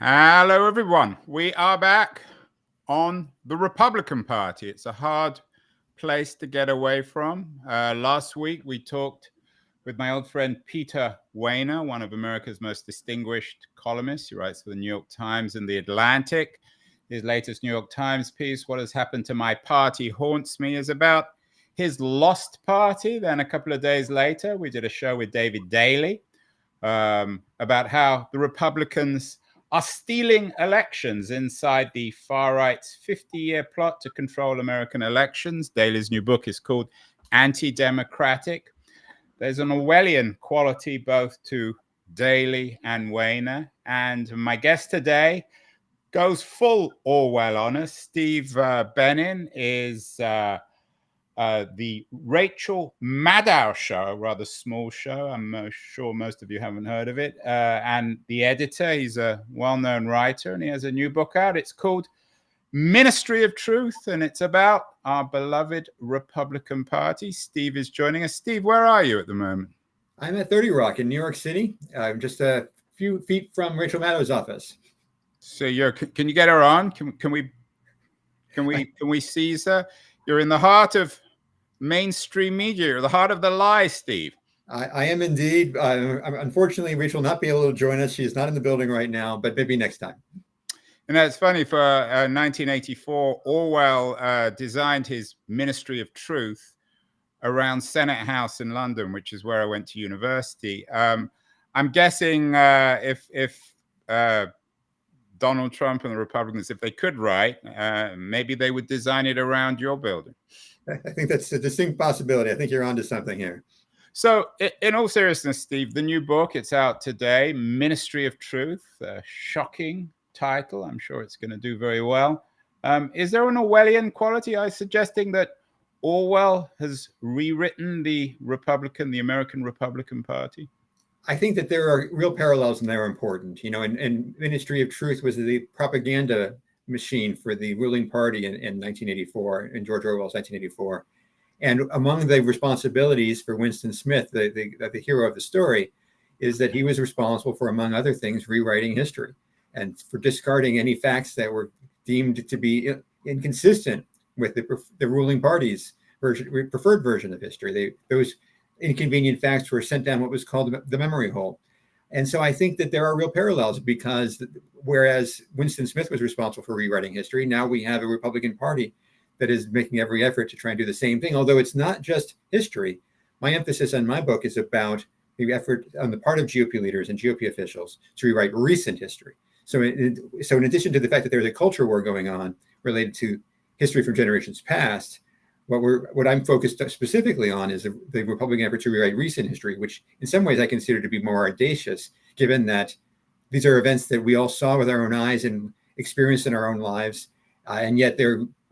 Hello, everyone. We are back on the Republican Party. It's a hard place to get away from. Last week, we talked with my old friend Peter Wehner, one of America's most distinguished columnists. He writes for the New York Times and the Atlantic. His latest New York Times piece, What Has Happened to My Party Haunts Me, is about his lost party. Then a couple of days later, we did a show with David Daley about how the Republicans are stealing elections inside the far right's 50-year plot to control American elections. Daley's new book is called Anti-Democratic. There's an Orwellian quality both to Daley and Wehner. And my guest today goes full Orwell on us. Steve Benen is the Rachel Maddow Show, a rather small show. I'm sure most of you haven't heard of it. And the editor, he's a well-known writer, and he has a new book out. It's called Ministry of Truth, and it's about our beloved Republican Party. Steve is joining us. Steve, where are you at the moment? I'm at 30 Rock in New York City. I'm just a few feet from Rachel Maddow's office. So can you get her on? Can we seize her? You're in the heart of mainstream media. You're the heart of the lie, Steve. I am indeed. Unfortunately, Rachel will not be able to join us. She is not in the building right now, but maybe next time. And that's funny. For 1984, Orwell designed his Ministry of Truth around Senate House in London, which is where I went to university. I'm guessing if Donald Trump and the Republicans, if they could write, maybe they would design it around your building. I think that's a distinct possibility. I think you're onto something here. So in all seriousness, Steve, the new book, it's out today, Ministry of Truth, a shocking title. I'm sure it's going to do very well. Is there an Orwellian quality? I'm suggesting that Orwell has rewritten the American Republican Party. I think that there are real parallels and they're important. And Ministry of Truth was the propaganda machine for the ruling party in 1984, in George Orwell's 1984. And among the responsibilities for Winston Smith, the hero of the story, is that he was responsible for, among other things, rewriting history and for discarding any facts that were deemed to be inconsistent with the ruling party's preferred version of history. Those inconvenient facts were sent down what was called the memory hole. And so I think that there are real parallels because whereas Winston Smith was responsible for rewriting history, now we have a Republican Party that is making every effort to try and do the same thing. Although it's not just history. My emphasis on my book is about the effort on the part of GOP leaders and GOP officials to rewrite recent history. So in addition to the fact that there's a culture war going on related to history from generations past, what I'm focused specifically on is the Republican effort to rewrite recent history, which in some ways I consider to be more audacious, given that these are events that we all saw with our own eyes and experienced in our own lives, and yet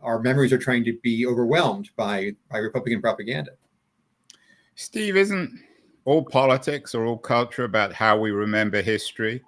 our memories are trying to be overwhelmed by Republican propaganda. Steve, isn't all politics or all culture about how we remember history?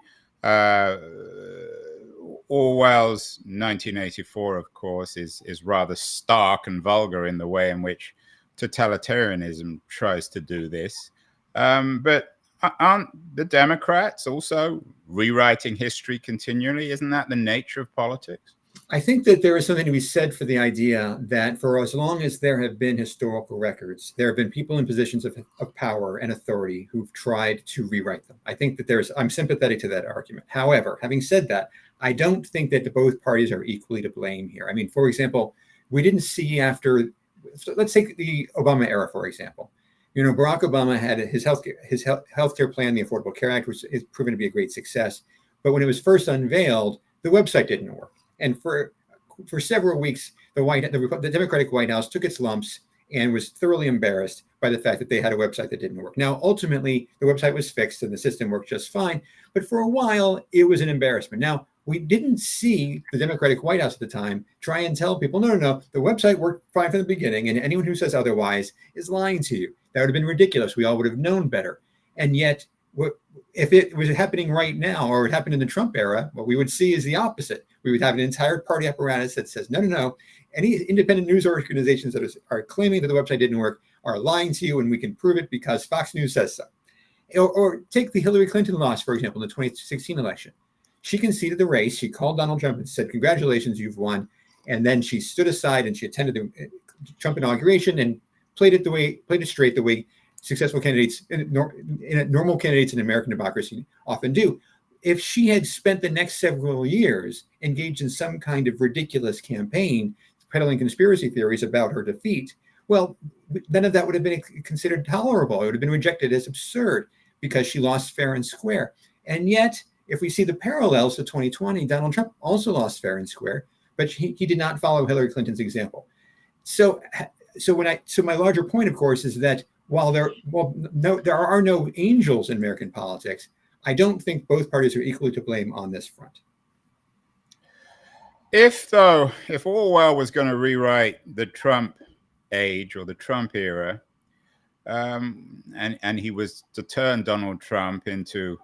Orwell's 1984, of course, is rather stark and vulgar in the way in which totalitarianism tries to do this. But aren't the Democrats also rewriting history continually? Isn't that the nature of politics? I think that there is something to be said for the idea that for as long as there have been historical records, there have been people in positions of power and authority who've tried to rewrite them. I think that I'm sympathetic to that argument. However, having said that, I don't think that both parties are equally to blame here. I mean, for example, we didn't see let's take the Obama era, for example. Barack Obama had his healthcare plan, the Affordable Care Act, which is proven to be a great success. But when it was first unveiled, the website didn't work. And for several weeks, the Democratic White House took its lumps and was thoroughly embarrassed by the fact that they had a website that didn't work. Now, ultimately, the website was fixed and the system worked just fine. But for a while, it was an embarrassment. Now, we didn't see the Democratic White House at the time try and tell people, no, the website worked fine from the beginning, and anyone who says otherwise is lying to you. That would have been ridiculous. We all would have known better. And yet, if it was happening right now, or it happened in the Trump era, what we would see is the opposite. We would have an entire party apparatus that says, no. Any independent news organizations that are claiming that the website didn't work are lying to you, and we can prove it because Fox News says so. Or take the Hillary Clinton loss, for example, in the 2016 election. She conceded the race. She called Donald Trump and said, "Congratulations, you've won." And then she stood aside and she attended the Trump inauguration and played it straight the way successful candidates, normal candidates in American democracy often do. If she had spent the next several years engaged in some kind of ridiculous campaign peddling conspiracy theories about her defeat, well, none of that would have been considered tolerable. It would have been rejected as absurd because she lost fair and square. And yet, if we see the parallels to 2020, Donald Trump also lost fair and square, but he did not follow Hillary Clinton's example. So my larger point, of course, is that while there are no angels in American politics, I don't think both parties are equally to blame on this front. If Orwell was going to rewrite the Trump age or the Trump era, and he was to turn Donald Trump into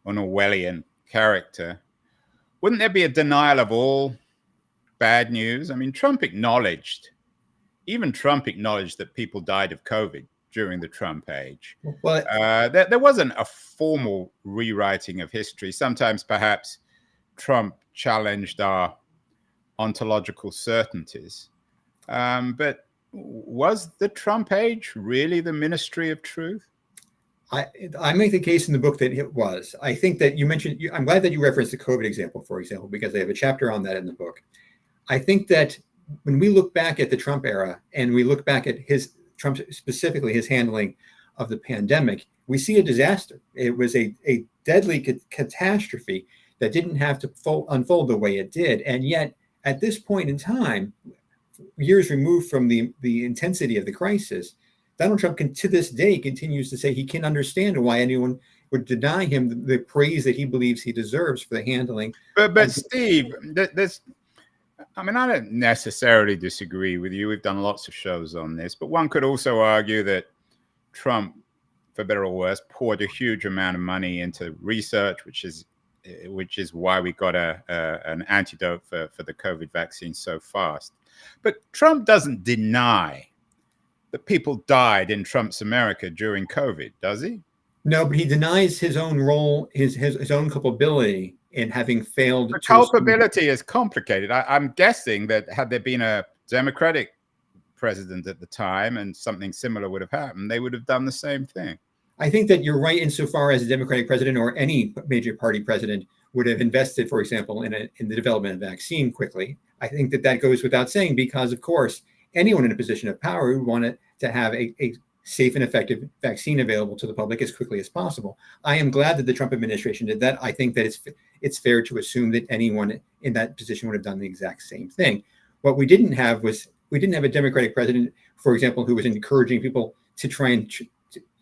an Orwellian character, wouldn't there be a denial of all bad news? I mean, even Trump acknowledged that people died of COVID during the Trump age. Well, there wasn't a formal rewriting of history. Sometimes perhaps Trump challenged our ontological certainties. But was the Trump age really the ministry of truth? I make the case in the book that it was. I think that I'm glad that you referenced the COVID example, for example, because I have a chapter on that in the book. I think that when we look back at the Trump era and we look back at Trump, specifically his handling of the pandemic, we see a disaster. It was a deadly catastrophe that didn't have to unfold the way it did. And yet, at this point in time, years removed from the intensity of the crisis, Donald Trump to this day continues to say he can't understand why anyone would deny him the praise that he believes he deserves for the handling. But Steve, I don't necessarily disagree with you. We've done lots of shows on this, but one could also argue that Trump, for better or worse, poured a huge amount of money into research, which is why we got an antidote for the COVID vaccine so fast. But Trump doesn't deny that people died in Trump's America during COVID, does he? No, but he denies his own role, his own culpability in having failed. The culpability is complicated. I'm guessing that had there been a Democratic president at the time and something similar would have happened, they would have done the same thing. I think that you're right insofar as a Democratic president or any major party president would have invested, for example, in the development of a vaccine quickly. I think that goes without saying because, of course, anyone in a position of power would want to have a safe and effective vaccine available to the public as quickly as possible. I am glad that the Trump administration did that. I think that it's fair to assume that anyone in that position would have done the exact same thing. What we didn't have a Democratic president, for example, who was encouraging people to try and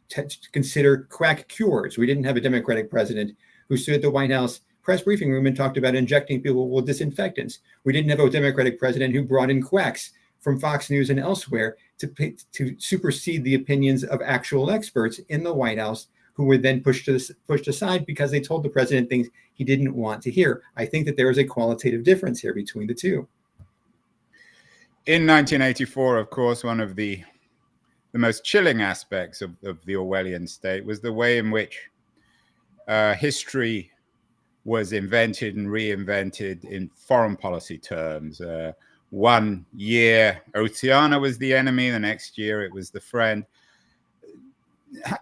to consider quack cures. We didn't have a Democratic president who stood at the White House press briefing room and talked about injecting people with disinfectants. We didn't have a Democratic president who brought in quacks from Fox News and elsewhere to supersede the opinions of actual experts in the White House, who were then pushed aside because they told the president things he didn't want to hear. I think that there is a qualitative difference here between the two. In 1984, of course, one of the most chilling aspects of the Orwellian state was the way in which history was invented and reinvented in foreign policy terms. One year, Oceania was the enemy. The next year, it was the friend.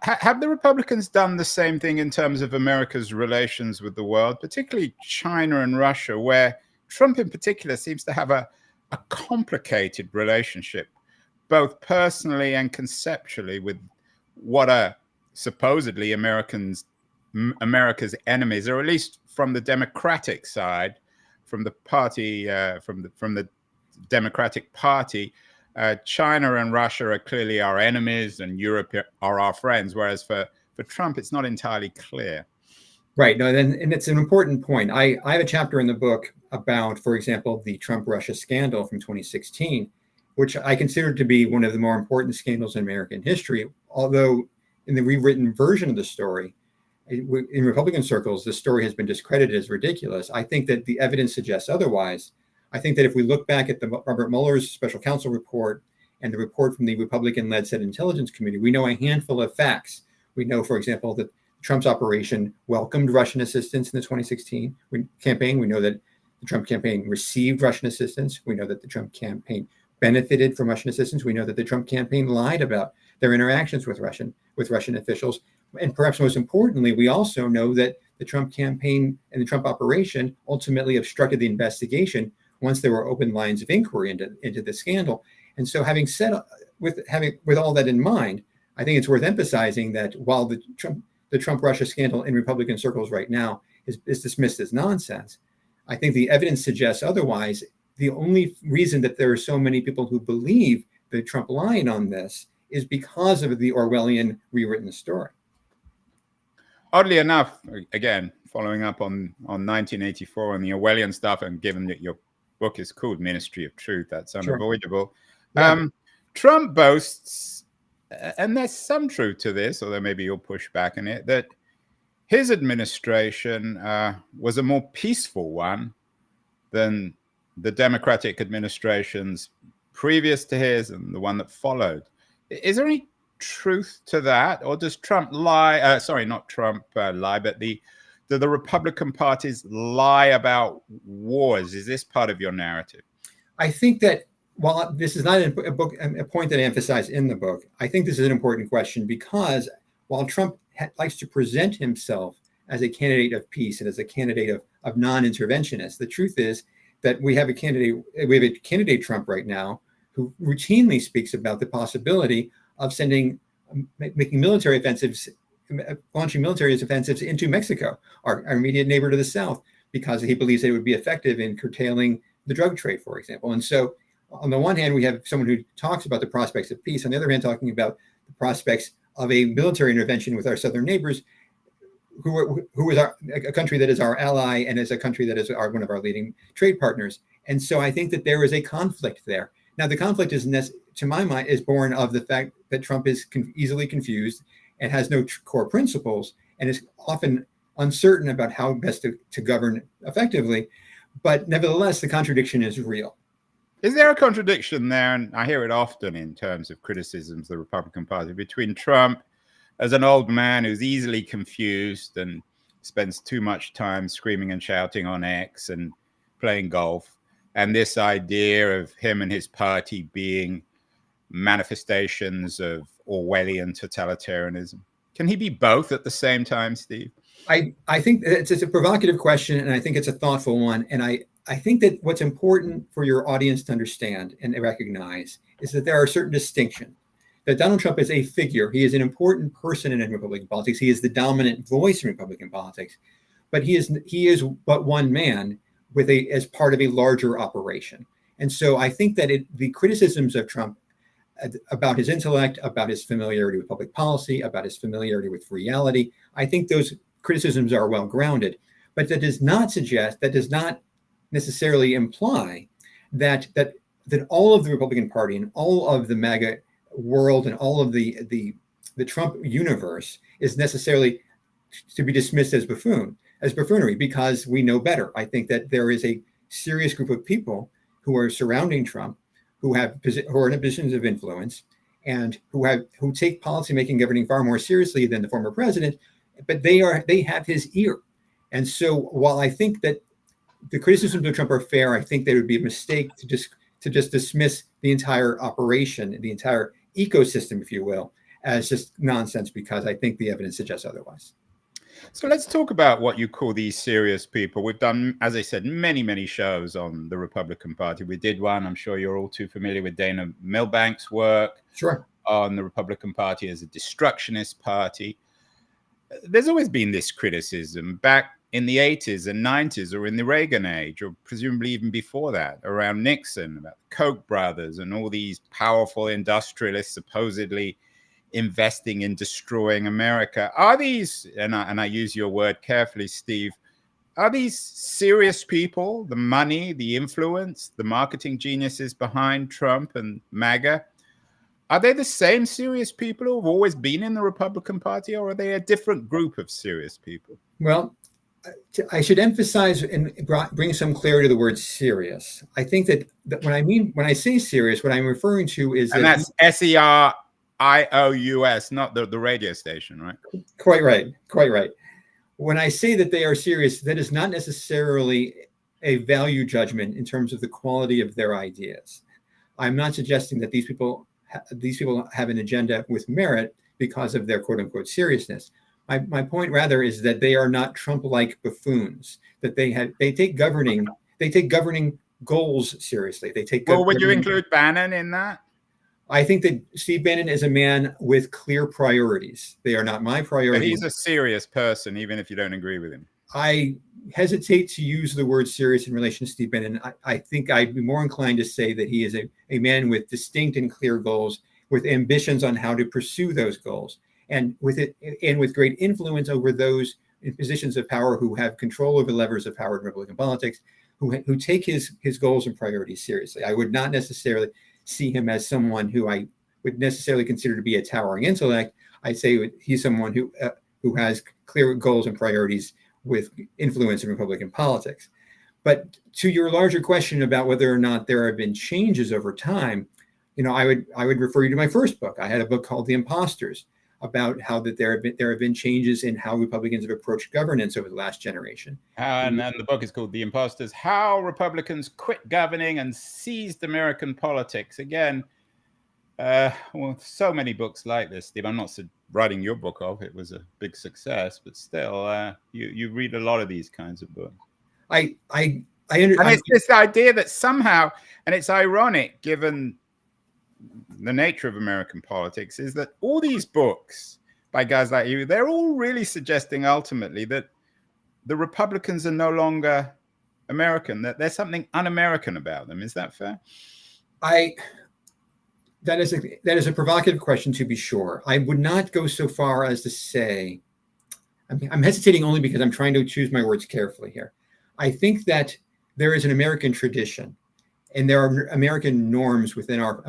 Have the Republicans done the same thing in terms of America's relations with the world, particularly China and Russia, where Trump in particular seems to have a complicated relationship, both personally and conceptually, with what are supposedly America's enemies, or at least from the Democratic side, from the party, from the Democratic Party, China and Russia are clearly our enemies, and Europe are our friends. Whereas for Trump, it's not entirely clear. Right. No, and it's an important point. I have a chapter in the book about, for example, the Trump-Russia scandal from 2016, which I consider to be one of the more important scandals in American history. Although in the rewritten version of the story, in Republican circles, the story has been discredited as ridiculous. I think that the evidence suggests otherwise. I think that if we look back at the Robert Mueller's special counsel report and the report from the Republican-led Senate Intelligence Committee, we know a handful of facts. We know, for example, that Trump's operation welcomed Russian assistance in the 2016 campaign. We know that the Trump campaign received Russian assistance. We know that the Trump campaign benefited from Russian assistance. We know that the Trump campaign lied about their interactions with Russian officials. And perhaps most importantly, we also know that the Trump campaign and the Trump operation ultimately obstructed the investigation once there were open lines of inquiry into the scandal. And so having with all that in mind, I think it's worth emphasizing that while the Trump-Russia scandal in Republican circles right now is dismissed as nonsense, I think the evidence suggests otherwise. The only reason that there are so many people who believe the Trump line on this is because of the Orwellian rewritten story. Oddly enough, again, following up on 1984 and the Orwellian stuff, and given that your book is called Ministry of Truth, that's unavoidable. Sure. Yeah. Trump boasts, and there's some truth to this, although maybe you'll push back on it, that his administration was a more peaceful one than the Democratic administrations previous to his and the one that followed. Is there any truth to that, or does Trump lie? Sorry, not Trump lie, but do the Republican parties lie about wars? Is this part of your narrative? I think that while this is not a point that I emphasize in the book, I think this is an important question because while Trump likes to present himself as a candidate of peace and as a candidate of non-interventionist, the truth is that we have a candidate Trump right now who routinely speaks about the possibility of making military offensives, launching military offensives into Mexico, our immediate neighbor to the south, because he believes they would be effective in curtailing the drug trade, for example. And so on the one hand, we have someone who talks about the prospects of peace. On the other hand, talking about the prospects of a military intervention with our southern neighbors, who is a country that is our ally and is a country that is one of our leading trade partners. And so I think that there is a conflict there. Now, the conflict to my mind, is born of the fact that Trump is easily confused and has no core principles and is often uncertain about how best to govern effectively. But nevertheless, the contradiction is real. Is there a contradiction there? And I hear it often in terms of criticisms of the Republican Party between Trump as an old man who's easily confused and spends too much time screaming and shouting on X and playing golf, and this idea of him and his party being manifestations of Orwellian totalitarianism? Can he be both at the same time, Steve? I think it's a provocative question, and I think it's a thoughtful one. And I think that what's important for your audience to understand and recognize is that there are certain distinctions. That Donald Trump is a figure. He is an important person in Republican politics. He is the dominant voice in Republican politics, but he is but one man as part of a larger operation. And so I think that the criticisms of Trump about his intellect, about his familiarity with public policy, about his familiarity with reality, I think those criticisms are well grounded. But that does not necessarily imply that all of the Republican Party and all of the MAGA world and all of the Trump universe is necessarily to be dismissed as buffoonery, because we know better. I think that there is a serious group of people who are surrounding Trump, who are in positions of influence, and who take policymaking and governing far more seriously than the former president, but they have his ear. And so while I think that the criticisms of Trump are fair, I think there would be a mistake to just dismiss the entire operation, the entire ecosystem, if you will, as just nonsense, because I think the evidence suggests otherwise. So let's talk about what you call these serious people. We've done, as I said, many, many shows on the Republican Party. We did one, I'm sure you're all too familiar with Dana Milbank's work. Sure. On the Republican Party as a destructionist party. There's always been this criticism back in the 80s and 90s, or in the Reagan age, or presumably even before that, around Nixon, about the Koch brothers and all these powerful industrialists supposedly investing in destroying America. Are these, and I use your word carefully, Steve, are these serious people, the money, the influence, the marketing geniuses behind Trump and MAGA? Are they the same serious people who have always been in the Republican Party, or are they a different group of serious people? Well, I should emphasize and bring some clarity to the word serious. I think that when I say serious, what I'm referring to is that's SERIOUS. IOUS, not the radio station, right? Quite right. Quite right. When I say that they are serious, that is not necessarily a value judgment in terms of the quality of their ideas. I'm not suggesting that these people have an agenda with merit because of their quote unquote seriousness. My point rather is that they are not Trump-like buffoons. That they take governing goals seriously. They take. Well, would you include Bannon in that? I think that Steve Benen is a man with clear priorities. They are not my priorities. But he's a serious person, even if you don't agree with him. I hesitate to use the word serious in relation to Steve Benen. I think I'd be more inclined to say that he is a man with distinct and clear goals, with ambitions on how to pursue those goals, and with great influence over those in positions of power who have control over levers of power in Republican politics, who take his goals and priorities seriously. I would not necessarily see him as someone who I would necessarily consider to be a towering intellect. I say he's someone who has clear goals and priorities with influence in Republican politics. But to your larger question about whether or not there have been changes over time, I would refer you to my first book. I had a book called The Imposters, about how that there have been changes in how Republicans have approached governance over the last generation. And the book is called The Imposters: How Republicans Quit Governing and Seized American Politics. Again, so many books like this, Steve. I'm not writing your book off. It was a big success, but still, you read a lot of these kinds of books. I understand. And it's this idea that somehow, and it's ironic given the nature of American politics, is that all these books by guys like you, they're all really suggesting ultimately that the Republicans are no longer American, that there's something un-American about them. Is that fair? That is a provocative question, to be sure. I would not go so far as to say, I'm hesitating only because I'm trying to choose my words carefully here. I think that there is an American tradition, and there are American norms within our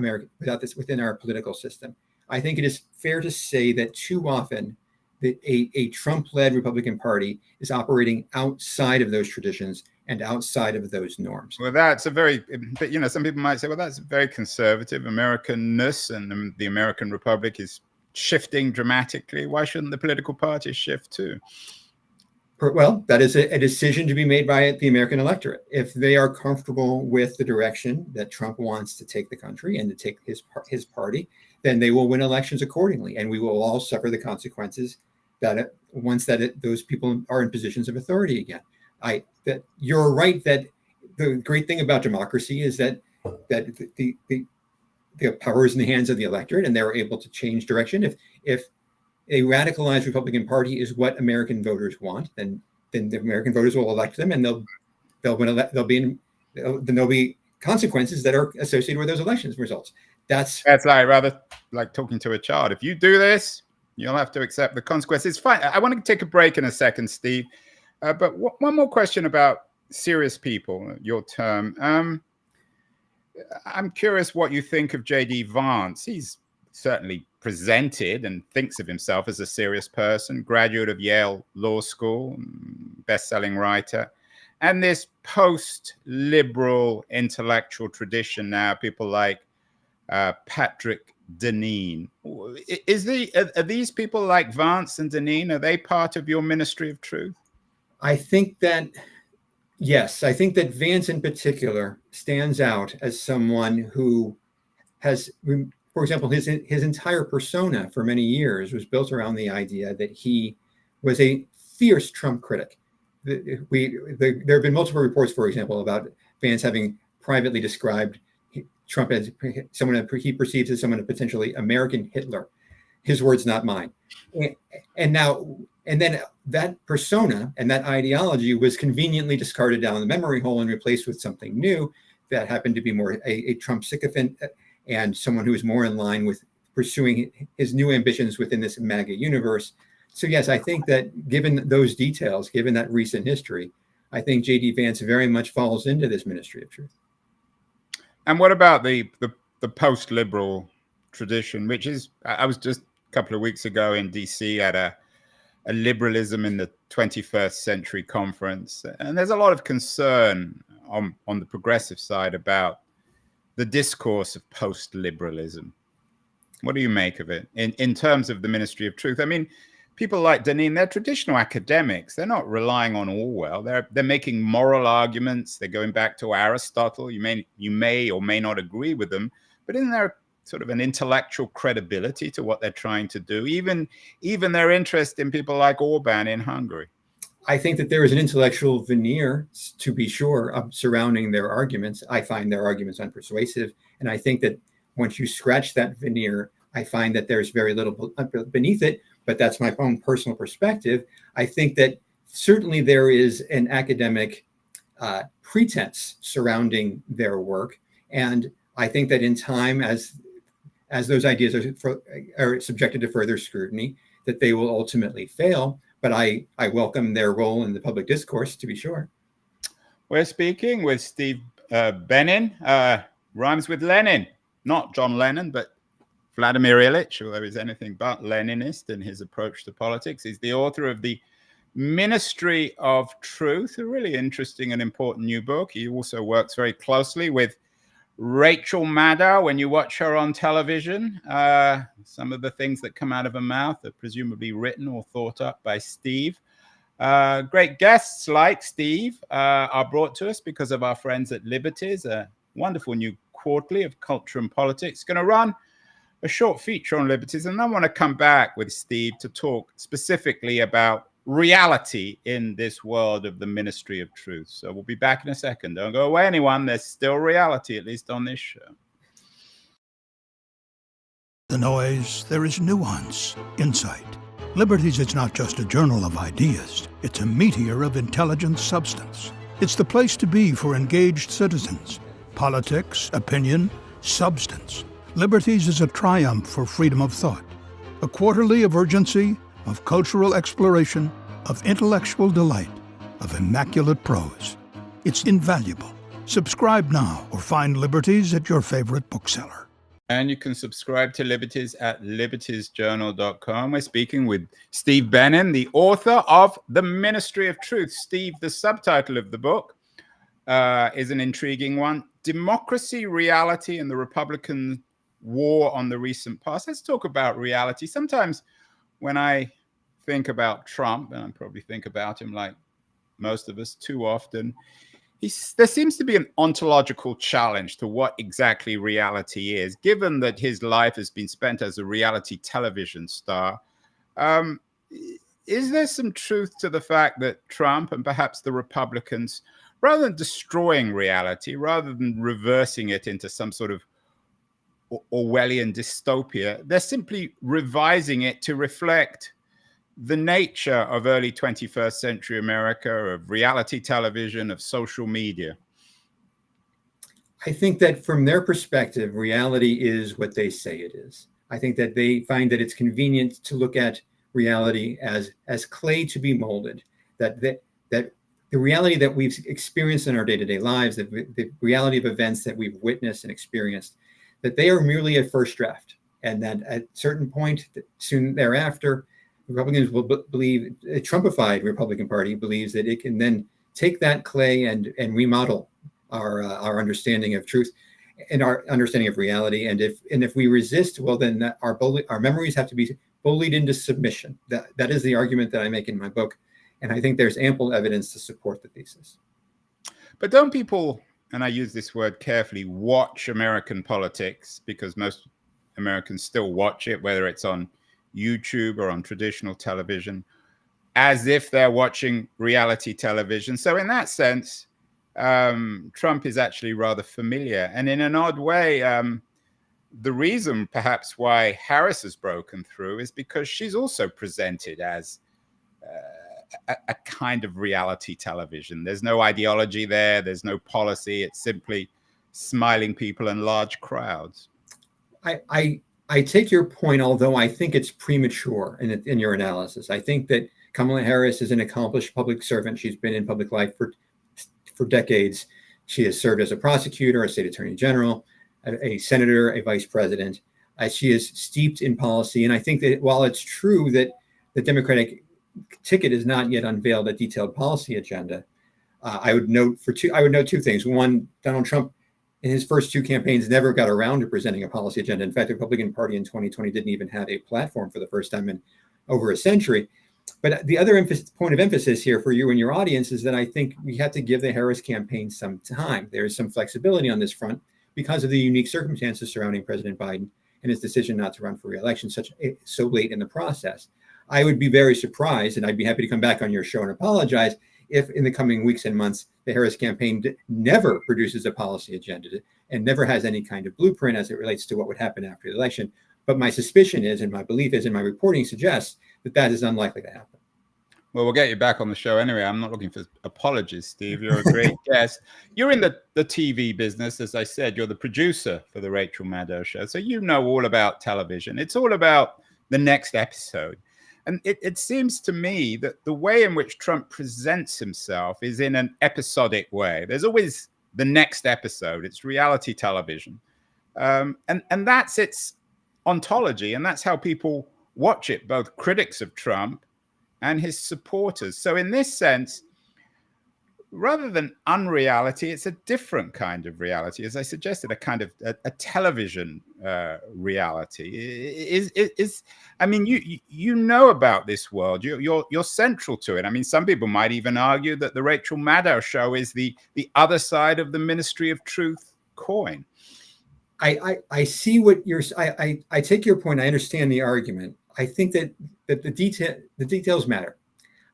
political system. I think it is fair to say that too often that a Trump-led Republican Party is operating outside of those traditions and outside of those norms. Well, that's some people might say, well, that's very conservative Americanness, and the American Republic is shifting dramatically. Why shouldn't the political parties shift too? Well, that is a decision to be made by the American electorate. If they are comfortable with the direction that Trump wants to take the country and to take his party, then they will win elections accordingly, and we will all suffer the consequences once those people are in positions of authority again. That you're right that the great thing about democracy is that the power is in the hands of the electorate, and they're able to change direction. If a radicalized Republican Party is what American voters want, then the American voters will elect them, and there'll be consequences that are associated with those elections results. That's rather like talking to a child. If you do this, you'll have to accept the consequences. Fine. I want to take a break in a second, Steve. But one more question about serious people, your term. I'm curious what you think of J.D. Vance. He's certainly presented and thinks of himself as a serious person, graduate of Yale Law School, best-selling writer, and this post-liberal intellectual tradition now, people like Patrick Deneen. Are these people like Vance and Deneen, are they part of your Ministry of Truth? I think that, yes, I think that Vance in particular stands out as someone who has, for example, his entire persona for many years was built around the idea that he was a fierce Trump critic. There have been multiple reports, for example, about Vance having privately described Trump as someone he perceives as someone, a potentially American Hitler. His words, not mine. And then that persona and that ideology was conveniently discarded down the memory hole and replaced with something new that happened to be more a Trump sycophant and someone who is more in line with pursuing his new ambitions within this MAGA universe. So yes, I think that given those details, given that recent history, I think J.D. Vance very much falls into this Ministry of Truth. And what about the post-liberal tradition, which is, I was just a couple of weeks ago in DC at a liberalism in the 21st century conference, and there's a lot of concern on the progressive side about the discourse of post-liberalism. What do you make of it in terms of the Ministry of Truth? I mean, people like Benen, they're traditional academics. They're not relying on Orwell. They're making moral arguments. They're going back to Aristotle. You may or may not agree with them, but isn't there sort of an intellectual credibility to what they're trying to do? Even their interest in people like Orban in Hungary. I think that there is an intellectual veneer, to be sure, surrounding their arguments. I find their arguments unpersuasive, and I think that once you scratch that veneer, I find that there's very little beneath it. But that's my own personal perspective. I think that certainly there is an academic pretense surrounding their work, and I think that in time, as those ideas are subjected to further scrutiny, that they will ultimately fail. But I welcome their role in the public discourse, to be sure. We're speaking with Steve Benen, rhymes with Lenin, not John Lennon, but Vladimir Ilyich, although he's anything but Leninist in his approach to politics. He's the author of The Ministry of Truth, a really interesting and important new book. He also works very closely with Rachel Maddow. When you watch her on television, some of the things that come out of her mouth are presumably written or thought up by Steve. Great guests like Steve are brought to us because of our friends at Liberties, a wonderful new quarterly of culture and politics. Going to run a short feature on Liberties, and I want to come back with Steve to talk specifically about reality in this world of the Ministry of Truth. So we'll be back in a second. Don't go away, anyone. There's still reality, at least on this show. The noise, there is nuance, insight. Liberties is not just a journal of ideas. It's a meteor of intelligent substance. It's the place to be for engaged citizens. Politics, opinion, substance. Liberties is a triumph for freedom of thought. A quarterly of urgency, of cultural exploration, of intellectual delight, of immaculate prose. It's invaluable. Subscribe now or find Liberties at your favorite bookseller. And you can subscribe to Liberties at libertiesjournal.com. We're speaking with Steve Benen, the author of The Ministry of Truth. Steve, the subtitle of the book is an intriguing one. Democracy, Reality, and the Republican War on the Recent Past. Let's talk about reality. Sometimes when I think about Trump, and I probably think about him like most of us too often, there seems to be an ontological challenge to what exactly reality is, given that his life has been spent as a reality television star. Is there some truth to the fact that Trump and perhaps the Republicans, rather than destroying reality, rather than reversing it into some sort of Orwellian dystopia, they're simply revising it to reflect the nature of early 21st century America, of reality television, of social media? I think that from their perspective, reality is what they say it is. I think that they find that it's convenient to look at reality as clay to be molded, that the reality that we've experienced in our day-to-day lives, the reality of events that we've witnessed and experienced, that they are merely a first draft, and that at a certain point soon thereafter, Republicans will believe, a Trumpified Republican Party believes that it can then take that clay and remodel our understanding of truth and our understanding of reality. And if we resist, well, then our memories have to be bullied into submission. That is the argument that I make in my book, and I think there's ample evidence to support the thesis. But don't people, and I use this word carefully, watch American politics, because most Americans still watch it, whether it's on YouTube or on traditional television, as if they're watching reality television. So in that sense, Trump is actually rather familiar. And in an odd way, the reason perhaps why Harris has broken through is because she's also presented as a kind of reality television. There's no ideology there. There's no policy. It's simply smiling people and large crowds. I take your point, although I think it's premature in your analysis. I think that Kamala Harris is an accomplished public servant. She's been in public life for decades. She has served as a prosecutor, a state attorney general, a senator, a vice president. She is steeped in policy. And I think that while it's true that the Democratic ticket has not yet unveiled a detailed policy agenda, I would note two things. One, Donald Trump in his first two campaigns, never got around to presenting a policy agenda. In fact, the Republican Party in 2020 didn't even have a platform for the first time in over a century. But the other point of emphasis here for you and your audience is that I think we have to give the Harris campaign some time. There is some flexibility on this front because of the unique circumstances surrounding President Biden and his decision not to run for re-election so late in the process. I would be very surprised, and I'd be happy to come back on your show and apologize if in the coming weeks and months, the Harris campaign never produces a policy agenda and never has any kind of blueprint as it relates to what would happen after the election. But my suspicion is, and my belief is, and my reporting suggests that that is unlikely to happen. Well, we'll get you back on the show anyway. I'm not looking for apologies, Steve. You're a great guest. You're in the TV business. As I said, you're the producer for the Rachel Maddow Show. So you know all about television. It's all about the next episode. And it seems to me that the way in which Trump presents himself is in an episodic way. There's always the next episode. It's reality television. And that's its ontology. And that's how people watch it, both critics of Trump and his supporters. So in this sense, rather than unreality, it's a different kind of reality. As I suggested, a kind of a television reality. I mean, you know about this world. You're central to it. I mean, some people might even argue that the Rachel Maddow Show is the other side of the Ministry of Truth coin. I see what you're. I take your point. I understand the argument. I think that the details matter.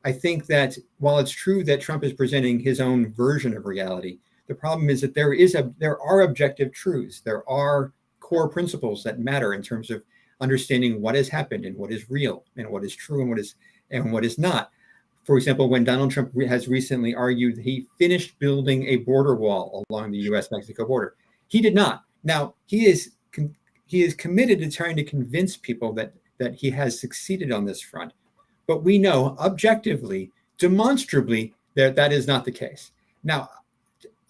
I think that while it's true that Trump is presenting his own version of reality, the problem is that there are objective truths. There are core principles that matter in terms of understanding what has happened and what is real and what is true and what is not. For example, when Donald Trump has recently argued he finished building a border wall along the U.S.-Mexico border, he did not. Now he is committed to trying to convince people that he has succeeded on this front. But we know objectively, demonstrably, that is not the case. Now,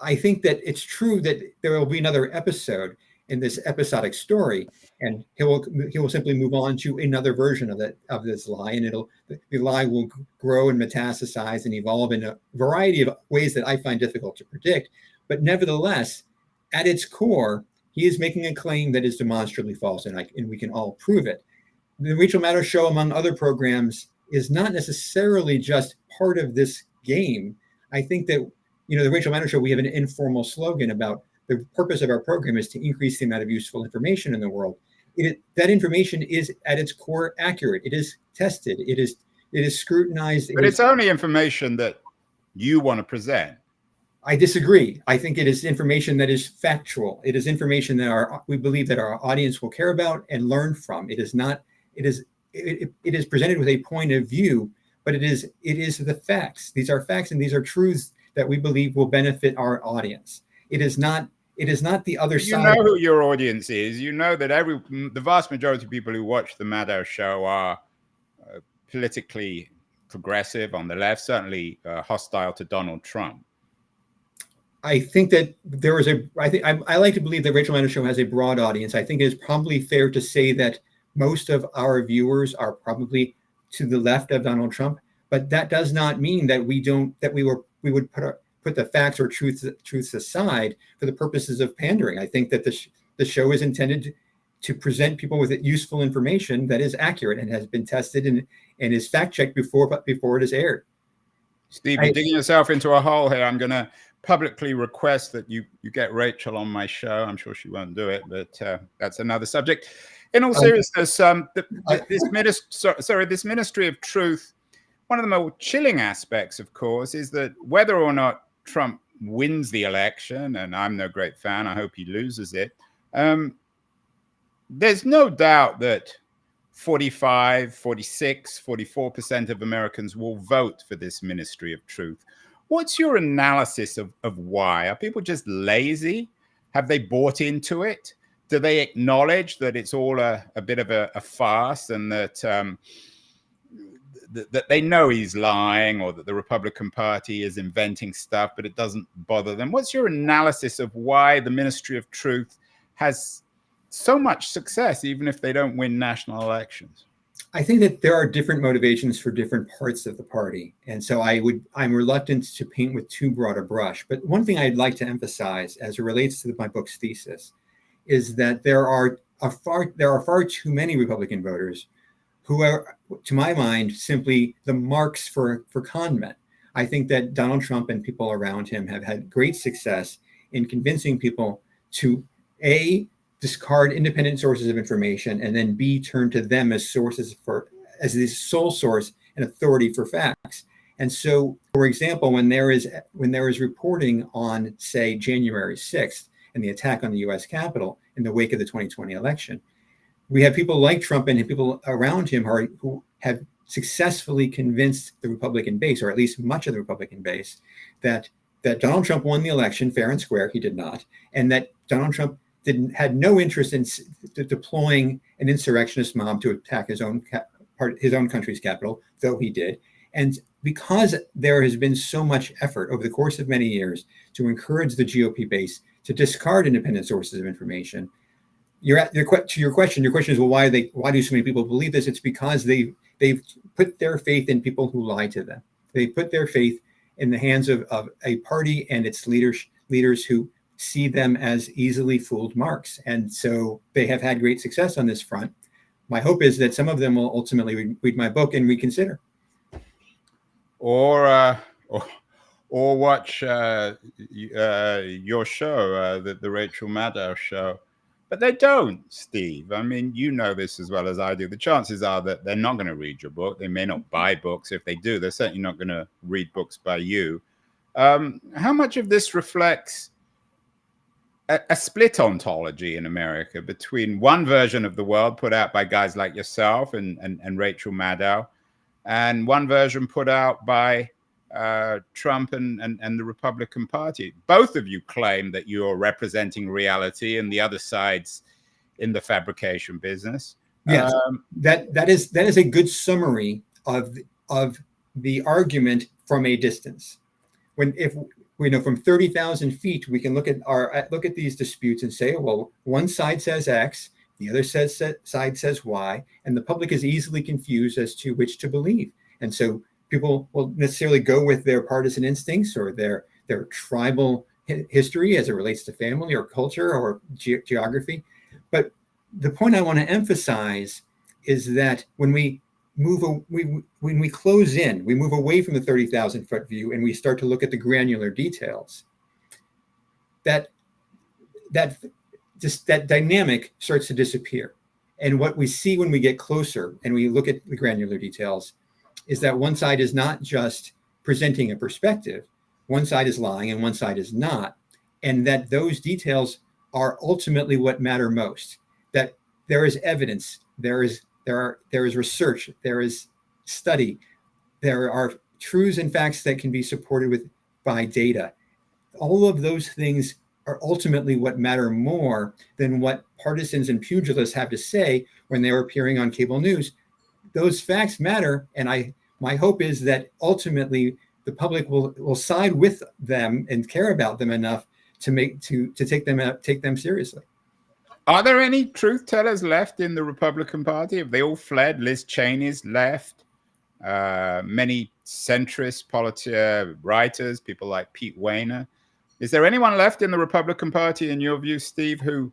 I think that it's true that there will be another episode in this episodic story, and he will simply move on to another version of this lie, and the lie will grow and metastasize and evolve in a variety of ways that I find difficult to predict. But nevertheless, at its core, he is making a claim that is demonstrably false, and we can all prove it. The Rachel Maddow Show, among other programs, is not necessarily just part of this game. I think that, the Rachel Maddow Show, we have an informal slogan about the purpose of our program is to increase the amount of useful information in the world. That information is at its core accurate. It is tested. It is scrutinized. But it's only information that you want to present. I disagree. I think it is information that is factual. It is information that we believe that our audience will care about and learn from. It is not. It is presented with a point of view, but it is the facts. These are facts, and these are truths that we believe will benefit our audience. It is not the other side. You know who your audience is. You know that the vast majority of people who watch the Maddow Show are politically progressive on the left, certainly hostile to Donald Trump. I think that I like to believe that Rachel Maddow Show has a broad audience. I think it is probably fair to say that most of our viewers are probably to the left of Donald Trump, but that does not mean that we would put the facts or truths aside for the purposes of pandering. I think that the show is intended to present people with useful information that is accurate and has been tested and is fact-checked before it is aired. Steve, you're digging yourself into a hole here. I'm going to publicly request that you get Rachel on my show. I'm sure she won't do it, but that's another subject. In all seriousness, this Ministry of Truth, one of the more chilling aspects, of course, is that whether or not Trump wins the election, and I'm no great fan, I hope he loses it, there's no doubt that 45, 46, 44% of Americans will vote for this Ministry of Truth. What's your analysis of why? Are people just lazy? Have they bought into it? Do they acknowledge that it's all a bit of a farce, and that that they know he's lying, or that the Republican Party is inventing stuff, but it doesn't bother them? What's your analysis of why the Ministry of Truth has so much success, even if they don't win national elections? I think that there are different motivations for different parts of the party. And so I'm reluctant to paint with too broad a brush. But one thing I'd like to emphasize as it relates to my book's thesis is that there are far too many Republican voters who are, to my mind, simply the marks for con men. I think that Donald Trump and people around him have had great success in convincing people to, A, discard independent sources of information, and then B, turn to them as the sole source and authority for facts. And so, for example, when there is reporting on, say, January 6th and the attack on the U.S. Capitol in the wake of the 2020 election, we have people like Trump and people around him who have successfully convinced the Republican base, or at least much of the Republican base, that Donald Trump won the election fair and square. He did not, and that Donald Trump had no interest in deploying an insurrectionist mob to attack his own country's capital, though he did. And because there has been so much effort over the course of many years to encourage the GOP base to discard independent sources of information, to your question is, well, why do so many people believe this? It's because they've put their faith in people who lie to them. They put their faith in the hands of a party and its leaders who see them as easily fooled marks. And so they have had great success on this front. My hope is that some of them will ultimately read my book and reconsider. Or watch your show, the Rachel Maddow show. But they don't, Steve. I mean, you know this as well as I do. The chances are that they're not going to read your book. They may not buy books. If they do, they're certainly not going to read books by you. How much of this reflects a split ontology in America between one version of the world put out by guys like yourself and Rachel Maddow, and one version put out by Trump and the Republican Party? Both of you claim that you're representing reality, and the other side's in the fabrication business. Yes, that is a good summary of the argument from a distance. If we know from 30,000 feet, we can look at these disputes and say, well, one side says X, the other side says Y, and the public is easily confused as to which to believe. And so people will necessarily go with their partisan instincts or their tribal history as it relates to family or culture or geography. But the point I want to emphasize is that when we close in, we move away from the 30,000 foot view and we start to look at the granular details, that dynamic starts to disappear. And what we see when we get closer and we look at the granular details is that one side is not just presenting a perspective, one side is lying and one side is not, and that those details are ultimately what matter most. That there is evidence, there is research, there is study, there are truths and facts that can be supported by data. All of those things are ultimately what matter more than what partisans and pugilists have to say when they're appearing on cable news. Those facts matter, and my hope is that ultimately the public will side with them and care about them enough to take them seriously. Are there any truth tellers left in the Republican Party? Have they all fled? Liz Cheney's left. Many centrist writers, people like Pete Wehner. Is there anyone left in the Republican Party, in your view, Steve, who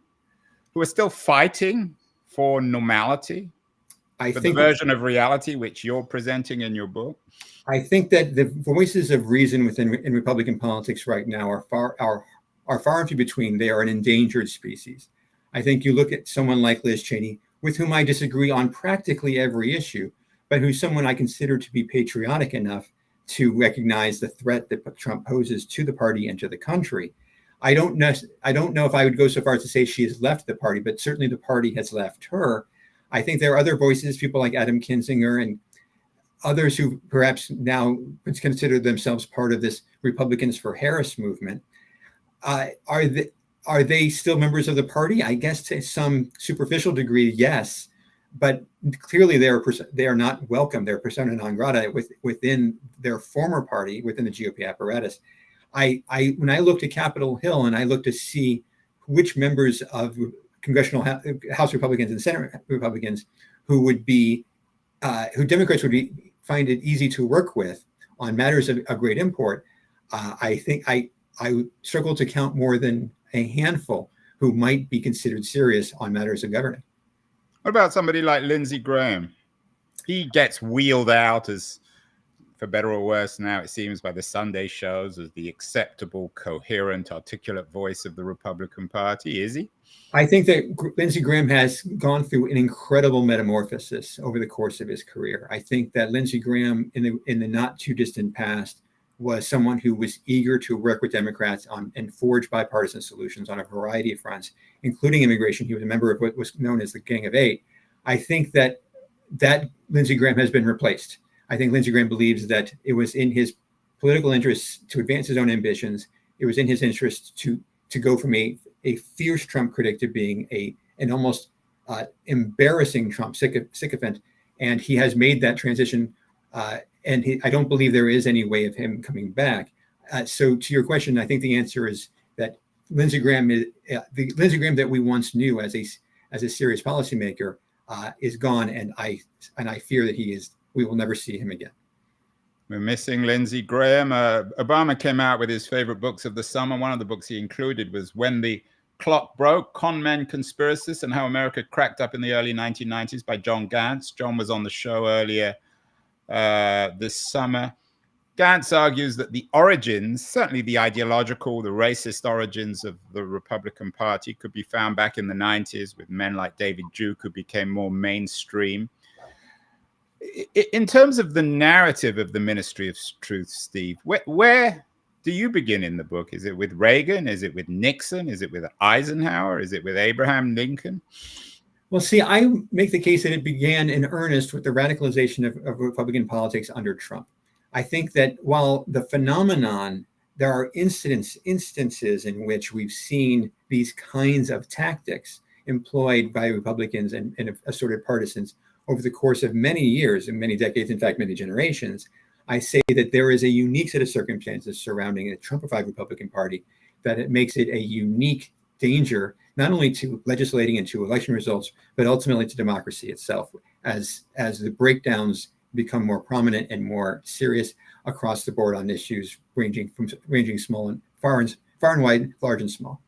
are still fighting for normality? For the version of reality which you're presenting in your book? I think that the voices of reason in Republican politics right now are far and few between. They are an endangered species. I think you look at someone like Liz Cheney, with whom I disagree on practically every issue, but who's someone I consider to be patriotic enough to recognize the threat that Trump poses to the party and to the country. I don't know if I would go so far as to say she has left the party, but certainly the party has left her. I think there are other voices, people like Adam Kinzinger and others who perhaps now consider themselves part of this Republicans for Harris movement. Are they still members of the party? I guess to some superficial degree, yes, but clearly they are not welcome. They're persona non grata within their former party, within the GOP apparatus. When I looked at Capitol Hill and I looked to see which members of congressional House Republicans and Senate Republicans who would be who Democrats would find it easy to work with on matters of great import, I think I struggle to count more than a handful who might be considered serious on matters of governing. What about somebody like Lindsey Graham? He gets wheeled out as, for better or worse now, it seems, by the Sunday shows as the acceptable, coherent, articulate voice of the Republican Party. Is he? I think that Lindsey Graham has gone through an incredible metamorphosis over the course of his career. I think that Lindsey Graham, in the not too distant past, was someone who was eager to work with Democrats on and forge bipartisan solutions on a variety of fronts, including immigration. He was a member of what was known as the Gang of Eight. I think that Lindsey Graham has been replaced. I think Lindsey Graham believes that it was in his political interests to advance his own ambitions. It was in his interest to go from a fierce Trump critic to being an almost embarrassing Trump sycophant. And he has made that transition. I don't believe there is any way of him coming back. So to your question, I think the answer is that Lindsey Graham is the Lindsey Graham that we once knew as a serious policymaker is gone, and I fear that we will never see him again. We're missing Lindsey Graham. Obama came out with his favorite books of the summer. One of the books he included was When the Clock Broke, Con Men, Conspiracists, and How America Cracked Up in the Early 1990s by John Gantz. John was on the show earlier this summer. Gantz argues that the origins, certainly the ideological, the racist origins of the Republican Party, could be found back in the 90s with men like David Duke, who became more mainstream. In terms of the narrative of the Ministry of Truth, Steve, where do you begin in the book? Is it with Reagan? Is it with Nixon? Is it with Eisenhower? Is it with Abraham Lincoln? Well, see, I make the case that it began in earnest with the radicalization of Republican politics under Trump. I think that while the phenomenon, there are instances in which we've seen these kinds of tactics employed by Republicans and assorted partisans over the course of many years and many decades, in fact, many generations. I say that there is a unique set of circumstances surrounding the Trumpified Republican Party that it makes it a unique danger, not only to legislating and to election results, but ultimately to democracy itself, as the breakdowns become more prominent and more serious across the board on issues ranging small and far and wide, large and small.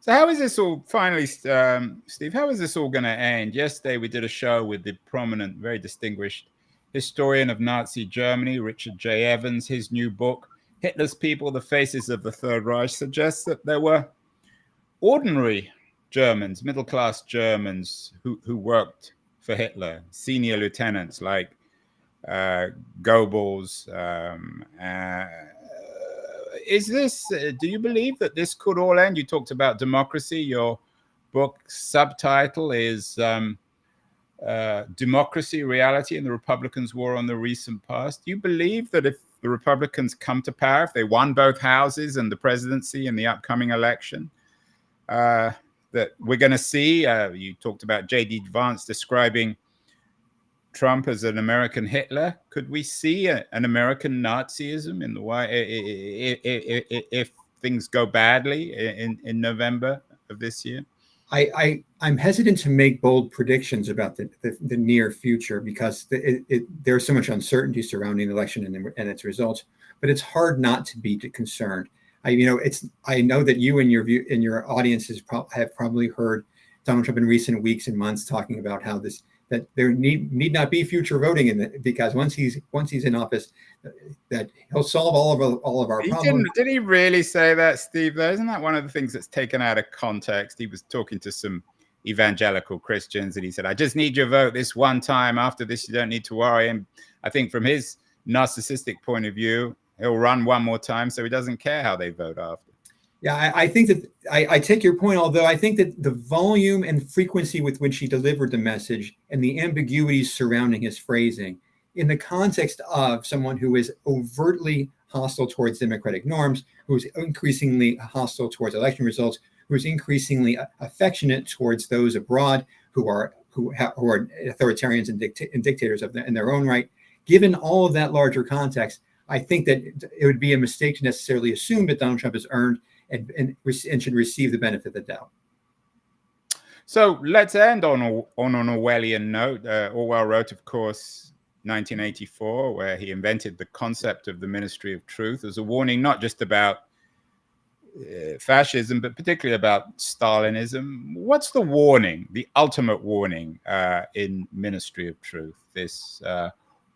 So how is this all, finally, Steve, how is this all going to end? Yesterday, we did a show with the prominent, very distinguished historian of Nazi Germany, Richard J. Evans. His new book, Hitler's People, The Faces of the Third Reich, suggests that there were ordinary Germans, middle-class Germans who worked for Hitler, senior lieutenants like Goebbels. Is this, do you believe that this could all end? You talked about democracy. Your book's subtitle is Democracy, Reality, and the Republicans' War on the Recent Past. Do you believe that if the Republicans come to power, if they won both houses and the presidency in the upcoming election, that we're going to see, you talked about J.D. Vance describing Trump as an American Hitler. Could we see an American Nazism in the way if things go badly in November of this year? I'm hesitant to make bold predictions about the near future because there's so much uncertainty surrounding the election and its results. But it's hard not to be concerned. I know that you and your audiences have probably heard Donald Trump in recent weeks and months talking about how that there need not be future voting because once he's in office, that he'll solve all of our problems. Did he really say that, Steve? Though, isn't that one of the things that's taken out of context? He was talking to some evangelical Christians, and he said, "I just need your vote this one time. After this, you don't need to worry." And I think from his narcissistic point of view, he'll run one more time, so he doesn't care how they vote after. Yeah, I think that I take your point, although I think that the volume and frequency with which he delivered the message and the ambiguities surrounding his phrasing in the context of someone who is overtly hostile towards democratic norms, who is increasingly hostile towards election results, who is increasingly affectionate towards those abroad who are authoritarians and dictators in their own right. Given all of that larger context, I think that it would be a mistake to necessarily assume that Donald Trump has earned and should receive the benefit of the doubt. So let's end on an Orwellian note. Orwell wrote, of course, 1984, where he invented the concept of the Ministry of Truth as a warning, not just about fascism, but particularly about Stalinism. What's the warning, the ultimate warning in Ministry of Truth, this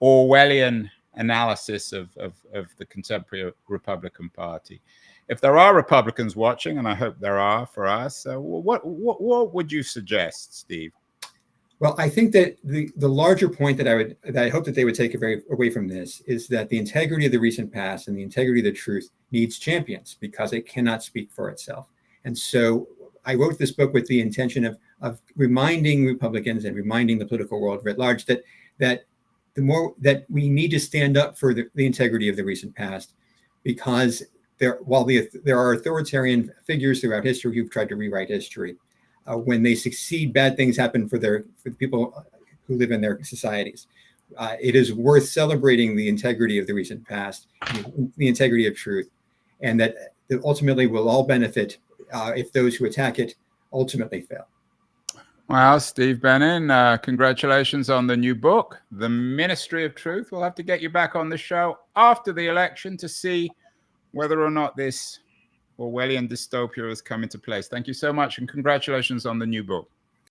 Orwellian analysis of the contemporary Republican Party? If there are Republicans watching, and I hope there are for us, what would you suggest, Steve? Well, I think that the larger point that I hope that they would take away from this is that the integrity of the recent past and the integrity of the truth needs champions because it cannot speak for itself. And so I wrote this book with the intention of reminding Republicans and reminding the political world writ large that the more that we need to stand up for the integrity of the recent past, because while there are authoritarian figures throughout history who've tried to rewrite history, when they succeed, bad things happen for the people who live in their societies. It is worth celebrating the integrity of the recent past, the integrity of truth, and that ultimately will all benefit if those who attack it ultimately fail. Well, Steve Benen, congratulations on the new book, The Ministry of Truth. We'll have to get you back on the show after the election to see whether or not this Orwellian dystopia has come into place. Thank you so much, and congratulations on the new book.